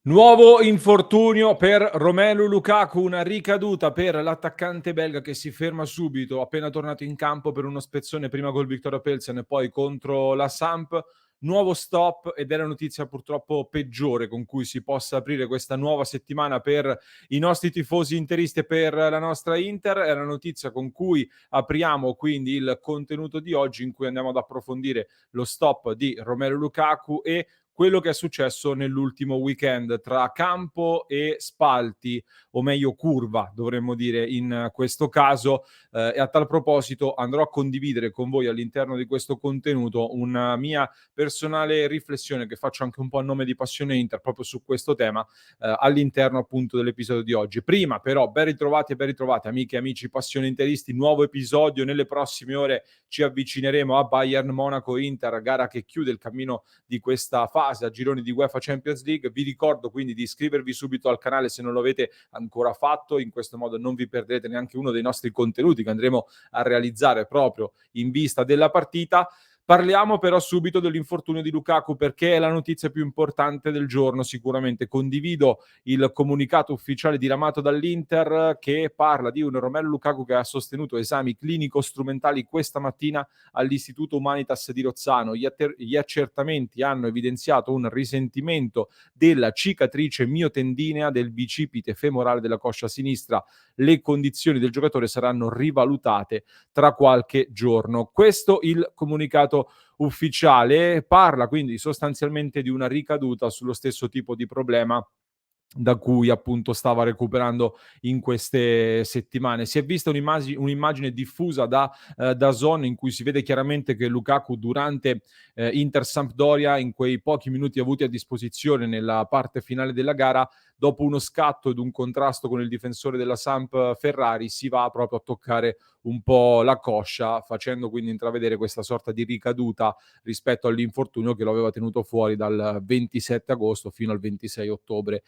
Nuovo infortunio per Romelu Lukaku, una ricaduta per l'attaccante belga che si ferma subito appena tornato in campo per uno spezzone prima col Viktoria Plzen e poi contro la Samp. Nuovo stop ed è la notizia purtroppo peggiore con cui si possa aprire questa nuova settimana per i nostri tifosi interisti e per la nostra Inter. È la notizia con cui apriamo quindi il contenuto di oggi, in cui andiamo ad approfondire lo stop di Romelu Lukaku e quello che è successo nell'ultimo weekend tra campo e spalti, o meglio curva, dovremmo dire in questo caso. E a tal proposito andrò a condividere con voi all'interno di questo contenuto una mia personale riflessione che faccio anche un po' a nome di Passione Inter proprio su questo tema all'interno appunto dell'episodio di oggi. Prima però, ben ritrovati amiche e amici Passione Interisti, nuovo episodio. Nelle prossime ore ci avvicineremo a Bayern Monaco Inter, gara che chiude il cammino di questa fase a gironi di UEFA Champions League. Vi ricordo quindi di iscrivervi subito al canale se non lo avete ancora fatto, in questo modo non vi perderete neanche uno dei nostri contenuti che andremo a realizzare proprio in vista della partita. Parliamo però subito dell'infortunio di Lukaku, perché è la notizia più importante del giorno sicuramente. Condivido il comunicato ufficiale diramato dall'Inter che parla di un Romelu Lukaku che ha sostenuto esami clinico-strumentali questa mattina all'Istituto Humanitas di Rozzano. Gli accertamenti hanno evidenziato un risentimento della cicatrice miotendinea del bicipite femorale della coscia sinistra. Le condizioni del giocatore saranno rivalutate tra qualche giorno. Questo il comunicato ufficiale. Parla quindi sostanzialmente di una ricaduta sullo stesso tipo di problema da cui appunto stava recuperando in queste settimane. Si è vista un'immagine diffusa da DAZN in cui si vede chiaramente che Lukaku durante Inter-Sampdoria, in quei pochi minuti avuti a disposizione nella parte finale della gara, dopo uno scatto ed un contrasto con il difensore della Samp Ferrari, si va proprio a toccare un po' la coscia, facendo quindi intravedere questa sorta di ricaduta rispetto all'infortunio che lo aveva tenuto fuori dal 27 agosto fino al 26 ottobre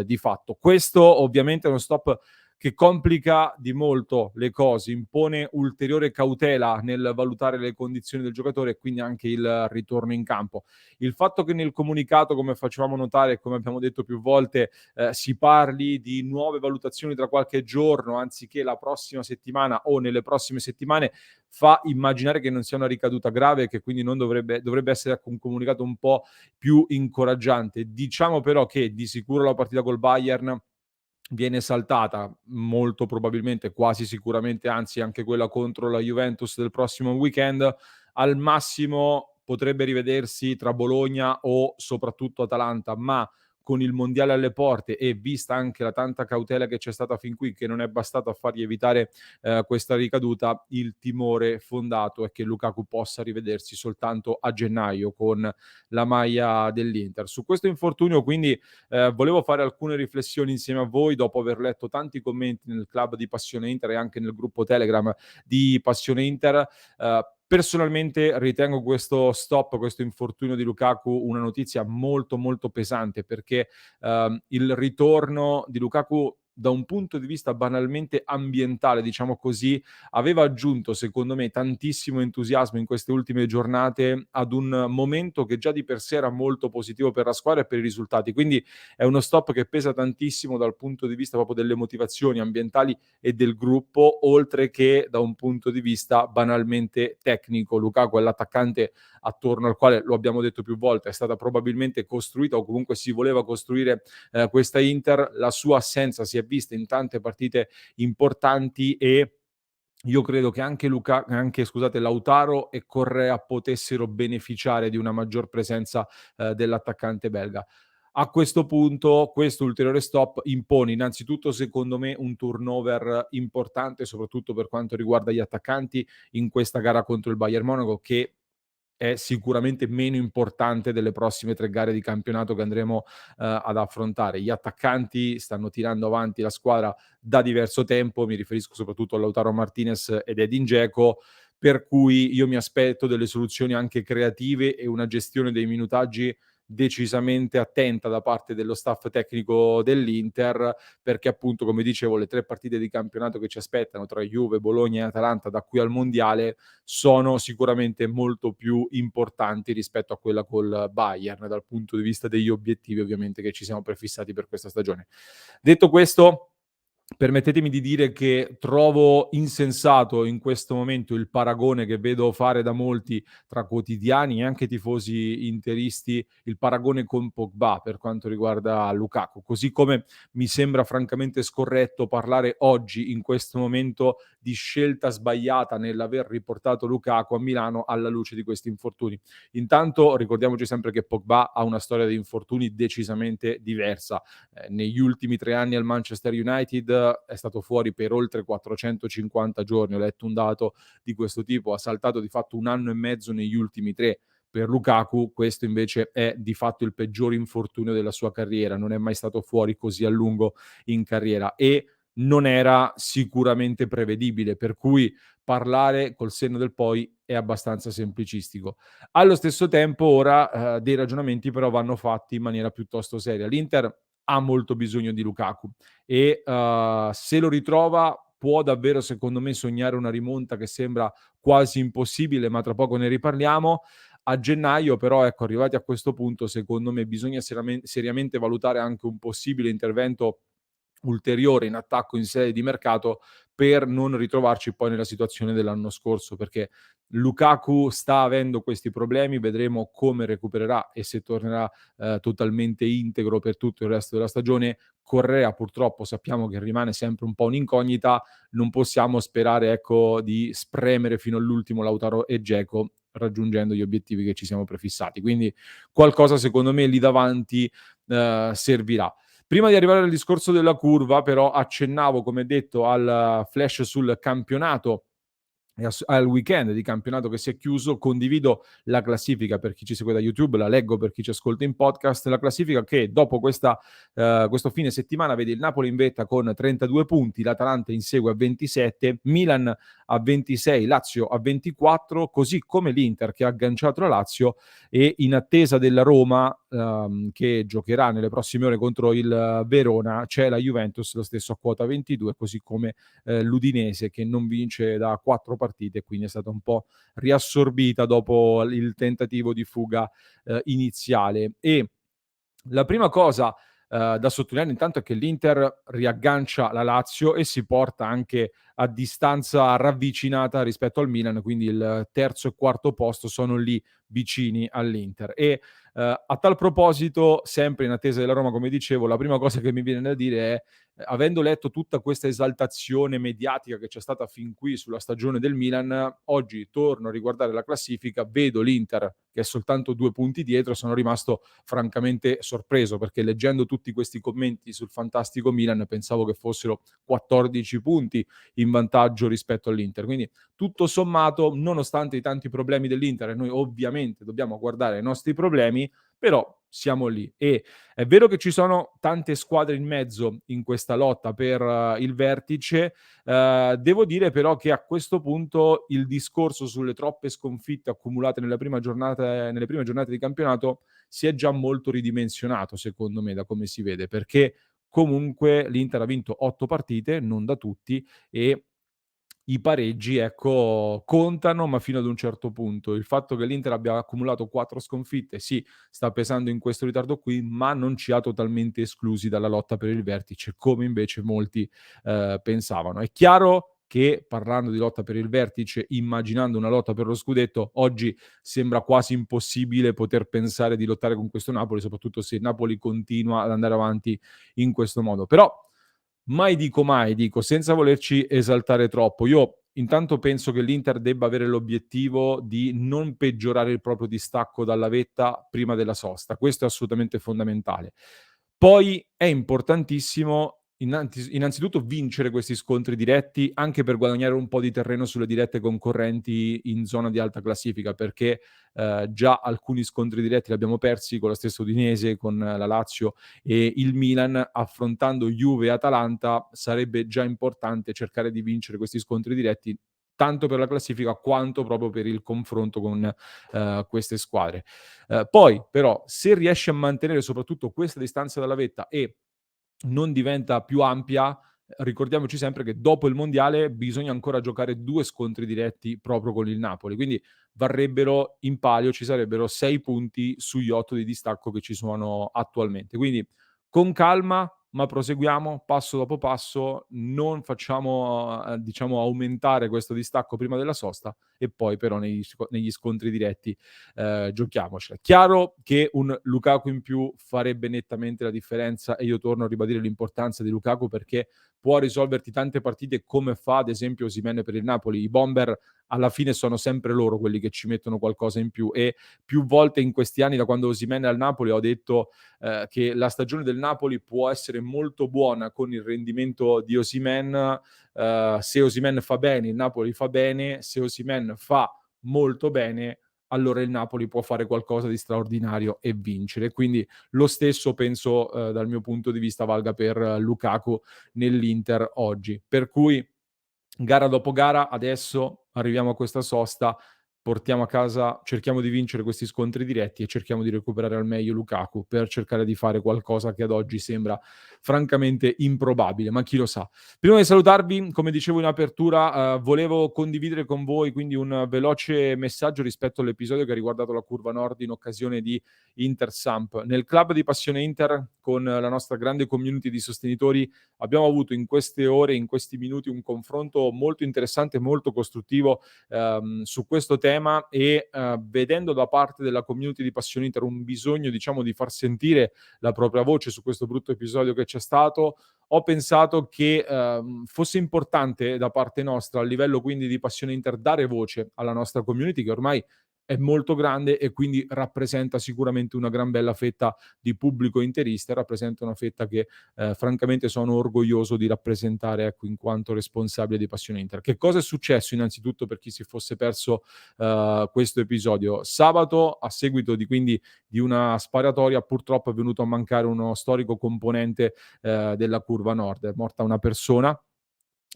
di fatto. Questo ovviamente è uno stop che complica di molto le cose, impone ulteriore cautela nel valutare le condizioni del giocatore e quindi anche il ritorno in campo. Il fatto che nel comunicato, come facevamo notare e come abbiamo detto più volte, si parli di nuove valutazioni tra qualche giorno anziché la prossima settimana o nelle prossime settimane, fa immaginare che non sia una ricaduta grave e che quindi non dovrebbe essere un comunicato un po' più incoraggiante. Diciamo però che di sicuro la partita col Bayern viene saltata, molto probabilmente, quasi sicuramente, anzi anche quella contro la Juventus del prossimo weekend. Al massimo potrebbe rivedersi tra Bologna o soprattutto Atalanta, ma con il mondiale alle porte e vista anche la tanta cautela che c'è stata fin qui, che non è bastato a fargli evitare questa ricaduta, il timore fondato è che Lukaku possa rivedersi soltanto a gennaio con la maglia dell'Inter. Su questo infortunio quindi volevo fare alcune riflessioni insieme a voi dopo aver letto tanti commenti nel club di Passione Inter e anche nel gruppo Telegram di Passione Inter. Personalmente ritengo questo stop, questo infortunio di Lukaku una notizia molto molto pesante, perché il ritorno di Lukaku da un punto di vista banalmente ambientale, diciamo così, aveva aggiunto secondo me tantissimo entusiasmo in queste ultime giornate ad un momento che già di per sé era molto positivo per la squadra e per i risultati. Quindi è uno stop che pesa tantissimo dal punto di vista proprio delle motivazioni ambientali e del gruppo, oltre che da un punto di vista banalmente tecnico. Lukaku è l'attaccante attorno al quale, lo abbiamo detto più volte, è stata probabilmente costruita o comunque si voleva costruire questa Inter. La sua assenza si è vista in tante partite importanti e io credo che anche scusate, Lautaro e Correa potessero beneficiare di una maggior presenza dell'attaccante belga. A questo punto, questo ulteriore stop impone innanzitutto, secondo me, un turnover importante, soprattutto per quanto riguarda gli attaccanti in questa gara contro il Bayern Monaco, che è sicuramente meno importante delle prossime 3 gare di campionato che andremo ad affrontare. Gli attaccanti stanno tirando avanti la squadra da diverso tempo, mi riferisco soprattutto a Lautaro Martinez ed Edin Dzeko, per cui io mi aspetto delle soluzioni anche creative e una gestione dei minutaggi decisamente attenta da parte dello staff tecnico dell'Inter, perché appunto, come dicevo, le 3 partite di campionato che ci aspettano tra Juve, Bologna e Atalanta da qui al mondiale sono sicuramente molto più importanti rispetto a quella col Bayern, dal punto di vista degli obiettivi ovviamente che ci siamo prefissati per questa stagione. Detto questo, permettetemi di dire che trovo insensato in questo momento il paragone che vedo fare da molti tra quotidiani e anche tifosi interisti, il paragone con Pogba per quanto riguarda Lukaku. Così come mi sembra francamente scorretto parlare oggi, in questo momento, di scelta sbagliata nell'aver riportato Lukaku a Milano alla luce di questi infortuni. Intanto ricordiamoci sempre che Pogba ha una storia di infortuni decisamente diversa. Negli ultimi 3 anni al Manchester United è stato fuori per oltre 450 giorni, ho letto un dato di questo tipo, ha saltato di fatto 1 anno e mezzo negli ultimi 3. Per Lukaku questo invece è di fatto il peggior infortunio della sua carriera, non è mai stato fuori così a lungo in carriera e non era sicuramente prevedibile, per cui parlare col senno del poi è abbastanza semplicistico. Allo stesso tempo ora, dei ragionamenti però vanno fatti in maniera piuttosto seria. L'Inter ha molto bisogno di Lukaku e, se lo ritrova può davvero, secondo me, sognare una rimonta che sembra quasi impossibile, ma tra poco ne riparliamo. A gennaio però, ecco, arrivati a questo punto, secondo me bisogna seriamente valutare anche un possibile intervento ulteriore in attacco in sede di mercato per non ritrovarci poi nella situazione dell'anno scorso, perché Lukaku sta avendo questi problemi, vedremo come recupererà e se tornerà totalmente integro per tutto il resto della stagione. Correa purtroppo sappiamo che rimane sempre un po' un'incognita, non possiamo sperare, ecco, di spremere fino all'ultimo Lautaro e Dzeko raggiungendo gli obiettivi che ci siamo prefissati. Quindi qualcosa secondo me lì davanti servirà. Prima di arrivare al discorso della curva, però, accennavo, come detto, al flash sul campionato e al weekend di campionato che si è chiuso. Condivido la classifica per chi ci segue da YouTube, la leggo per chi ci ascolta in podcast. La classifica che dopo questo fine settimana vede il Napoli in vetta con 32 punti, l'Atalanta insegue a 27, Milan a 26, Lazio a 24, così come l'Inter che ha agganciato la Lazio e in attesa della Roma che giocherà nelle prossime ore contro il Verona, c'è la Juventus lo stesso a quota 22, così come l'Udinese che non vince da 4 partite e quindi è stata un po' riassorbita dopo il tentativo di fuga iniziale. E la prima cosa da sottolineare intanto è che l'Inter riaggancia la Lazio e si porta anche a distanza ravvicinata rispetto al Milan, quindi il terzo e quarto posto sono lì vicini all'Inter. E a tal proposito, sempre in attesa della Roma, come dicevo, la prima cosa che mi viene da dire è, avendo letto tutta questa esaltazione mediatica che c'è stata fin qui sulla stagione del Milan, oggi torno a riguardare la classifica, vedo l'Inter che è soltanto 2 punti dietro, sono rimasto francamente sorpreso, perché leggendo tutti questi commenti sul fantastico Milan pensavo che fossero 14 punti in vantaggio rispetto all'Inter. Quindi tutto sommato, nonostante i tanti problemi dell'Inter, e noi ovviamente dobbiamo guardare ai nostri problemi, però siamo lì. E è vero che ci sono tante squadre in mezzo in questa lotta per il vertice, devo dire però che a questo punto il discorso sulle troppe sconfitte accumulate nelle prime giornate di campionato si è già molto ridimensionato, secondo me, da come si vede, perché comunque l'Inter ha vinto 8 partite, non da tutti, e i pareggi, ecco, contano, ma fino ad un certo punto. Il fatto che l'Inter abbia accumulato 4 sconfitte, sì, sta pesando in questo ritardo qui, ma non ci ha totalmente esclusi dalla lotta per il vertice, come invece molti, pensavano. È chiaro che, parlando di lotta per il vertice, immaginando una lotta per lo scudetto, oggi sembra quasi impossibile poter pensare di lottare con questo Napoli, soprattutto se il Napoli continua ad andare avanti in questo modo. Però mai dico mai, dico senza volerci esaltare troppo. Io intanto penso che l'Inter debba avere l'obiettivo di non peggiorare il proprio distacco dalla vetta prima della sosta. Questo è assolutamente fondamentale. Poi è importantissimo innanzitutto vincere questi scontri diretti, anche per guadagnare un po' di terreno sulle dirette concorrenti in zona di alta classifica, perché, già alcuni scontri diretti li abbiamo persi con la stessa Udinese, con la Lazio e il Milan. Affrontando Juve e Atalanta sarebbe già importante cercare di vincere questi scontri diretti, tanto per la classifica quanto proprio per il confronto con queste squadre. Poi però se riesce a mantenere soprattutto questa distanza dalla vetta e non diventa più ampia, ricordiamoci sempre che dopo il mondiale bisogna ancora giocare 2 scontri diretti proprio con il Napoli, quindi varrebbero in palio, ci sarebbero 6 punti sugli 8 di distacco che ci sono attualmente. Quindi con calma, ma proseguiamo passo dopo passo, non facciamo, diciamo aumentare questo distacco prima della sosta e poi però negli scontri diretti giochiamocela. Chiaro che un Lukaku in più farebbe nettamente la differenza e io torno a ribadire l'importanza di Lukaku perché può risolverti tante partite come fa ad esempio Osimhen per il Napoli. I bomber alla fine sono sempre loro quelli che ci mettono qualcosa in più e più volte in questi anni da quando Osimhen è al Napoli ho detto che la stagione del Napoli può essere molto buona con il rendimento di Osimhen. Se Osimhen fa bene, il Napoli fa bene, se Osimhen fa molto bene, allora il Napoli può fare qualcosa di straordinario e vincere. Quindi lo stesso penso, dal mio punto di vista valga per Lukaku nell'Inter oggi. Per cui gara dopo gara, adesso arriviamo a questa sosta, portiamo a casa cerchiamo di vincere questi scontri diretti e cerchiamo di recuperare al meglio Lukaku per cercare di fare qualcosa che ad oggi sembra francamente improbabile, ma chi lo sa. Prima di salutarvi, come dicevo in apertura, volevo condividere con voi quindi un veloce messaggio rispetto all'episodio che ha riguardato la curva nord in occasione di Inter Samp. Nel club di Passione Inter, con la nostra grande community di sostenitori, abbiamo avuto in queste ore, in questi minuti, un confronto molto interessante e molto costruttivo su questo tema e vedendo da parte della community di Passione Inter un bisogno, diciamo, di far sentire la propria voce su questo brutto episodio che c'è stato, ho pensato che fosse importante da parte nostra, a livello quindi di Passione Inter, dare voce alla nostra community che ormai è molto grande e quindi rappresenta sicuramente una gran bella fetta di pubblico interista, rappresenta una fetta che francamente sono orgoglioso di rappresentare, ecco, in quanto responsabile di Passione Inter. Che cosa è successo innanzitutto per chi si fosse perso questo episodio? Sabato, a seguito di una sparatoria, purtroppo è venuto a mancare uno storico componente della curva nord. È morta una persona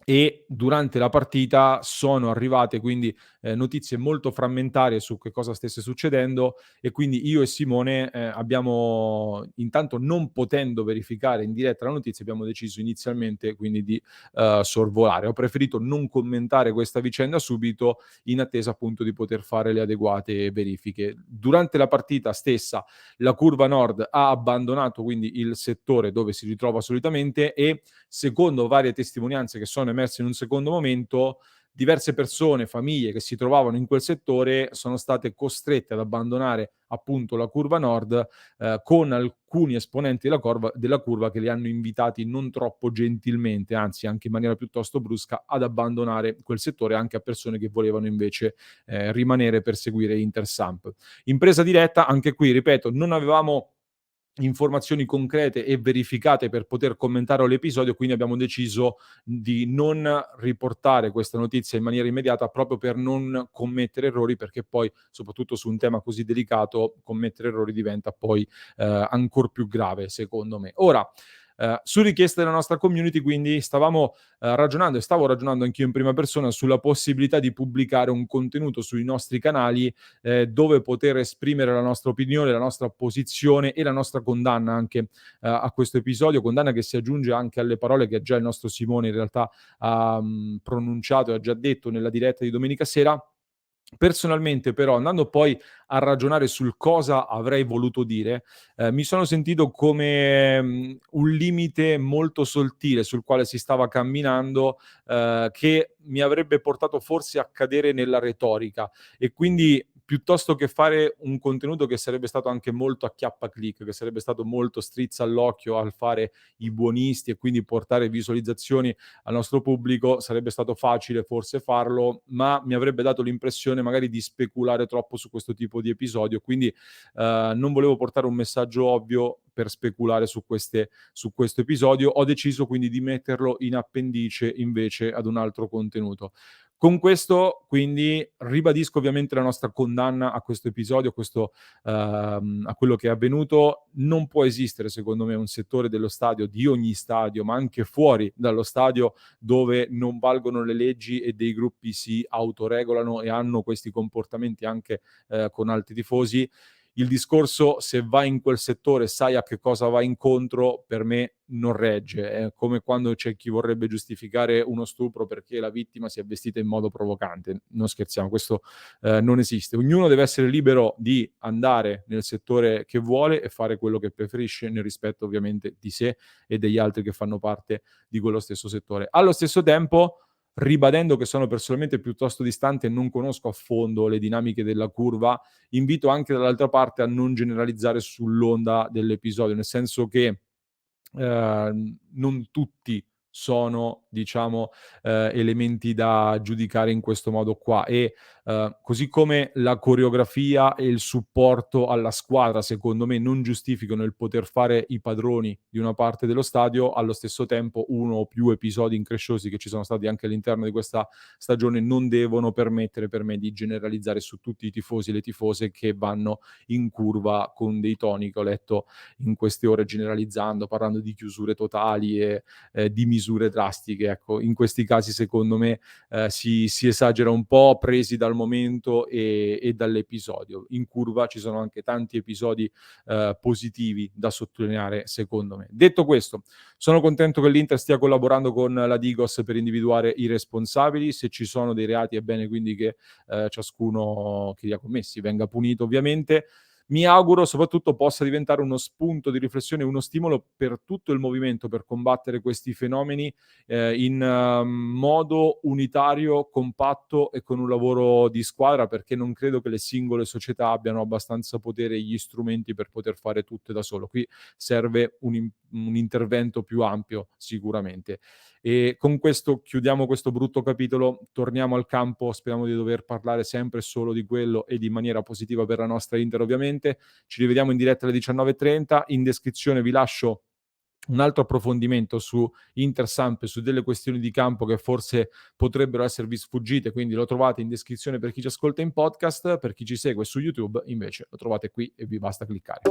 e durante la partita sono arrivate quindi notizie molto frammentarie su che cosa stesse succedendo e quindi io e Simone abbiamo intanto non potendo verificare in diretta la notizia abbiamo deciso inizialmente quindi di sorvolare. Ho preferito non commentare questa vicenda subito in attesa appunto di poter fare le adeguate verifiche. Durante la partita stessa la curva nord ha abbandonato quindi il settore dove si ritrova solitamente e secondo varie testimonianze che sono emerse in un secondo momento, diverse persone, famiglie che si trovavano in quel settore sono state costrette ad abbandonare appunto la curva nord con alcuni esponenti della curva che li hanno invitati non troppo gentilmente, anzi anche in maniera piuttosto brusca, ad abbandonare quel settore anche a persone che volevano invece rimanere per seguire Intersamp. In presa diretta, anche qui, ripeto, non avevamo informazioni concrete e verificate per poter commentare l'episodio, quindi abbiamo deciso di non riportare questa notizia in maniera immediata proprio per non commettere errori, perché poi, soprattutto su un tema così delicato, commettere errori diventa poi ancor più grave, secondo me. Ora, su richiesta della nostra community, quindi stavamo ragionando e stavo ragionando anch'io in prima persona sulla possibilità di pubblicare un contenuto sui nostri canali dove poter esprimere la nostra opinione, la nostra posizione e la nostra condanna anche a questo episodio, condanna che si aggiunge anche alle parole che già il nostro Simone in realtà ha pronunciato e ha già detto nella diretta di domenica sera. Personalmente però, andando poi a ragionare sul cosa avrei voluto dire, mi sono sentito come, un limite molto sottile sul quale si stava camminando, che mi avrebbe portato forse a cadere nella retorica e quindi piuttosto che fare un contenuto che sarebbe stato anche molto acchiappa-click, che sarebbe stato molto strizza all'occhio al fare i buonisti e quindi portare visualizzazioni al nostro pubblico, sarebbe stato facile forse farlo, ma mi avrebbe dato l'impressione magari di speculare troppo su questo tipo di episodio, quindi non volevo portare un messaggio ovvio per speculare su questo episodio. Ho deciso quindi di metterlo in appendice invece ad un altro contenuto. Con questo quindi ribadisco ovviamente la nostra condanna a questo episodio, a quello che è avvenuto. Non può esistere secondo me un settore dello stadio, di ogni stadio, ma anche fuori dallo stadio, dove non valgono le leggi e dei gruppi si autoregolano e hanno questi comportamenti anche con altri tifosi. Il discorso, se vai in quel settore sai a che cosa vai incontro, per me non regge. È come quando c'è chi vorrebbe giustificare uno stupro perché la vittima si è vestita in modo provocante. Non scherziamo, questo non esiste. Ognuno deve essere libero di andare nel settore che vuole e fare quello che preferisce, nel rispetto ovviamente di sé e degli altri che fanno parte di quello stesso settore. Allo stesso tempo, ribadendo che sono personalmente piuttosto distante e non conosco a fondo le dinamiche della curva, invito anche dall'altra parte a non generalizzare sull'onda dell'episodio, nel senso che non tutti sono, diciamo, elementi da giudicare in questo modo qua e, così come la coreografia e il supporto alla squadra, secondo me, non giustificano il poter fare i padroni di una parte dello stadio, allo stesso tempo uno o più episodi incresciosi che ci sono stati anche all'interno di questa stagione non devono permettere per me di generalizzare su tutti i tifosi e le tifose che vanno in curva con dei toni che ho letto in queste ore generalizzando, parlando di chiusure totali e di misure drastiche. Ecco, in questi casi secondo me si esagera un po', presi dal momento e dall'episodio. In curva ci sono anche tanti episodi positivi da sottolineare, secondo me. Detto questo, sono contento che l'Inter stia collaborando con la Digos per individuare i responsabili. Se ci sono dei reati è bene quindi che ciascuno che li ha commessi venga punito, ovviamente. Mi auguro soprattutto possa diventare uno spunto di riflessione, uno stimolo per tutto il movimento per combattere questi fenomeni in modo unitario, compatto e con un lavoro di squadra, perché non credo che le singole società abbiano abbastanza potere e gli strumenti per poter fare tutto da solo. Qui serve un intervento più ampio sicuramente. E con questo chiudiamo questo brutto capitolo, torniamo al campo, speriamo di dover parlare sempre e solo di quello ed in maniera positiva per la nostra Inter ovviamente. Ci rivediamo in diretta alle 19:30, in descrizione vi lascio un altro approfondimento su Inter Samp e su delle questioni di campo che forse potrebbero esservi sfuggite, quindi lo trovate in descrizione per chi ci ascolta in podcast, per chi ci segue su YouTube invece lo trovate qui e vi basta cliccare.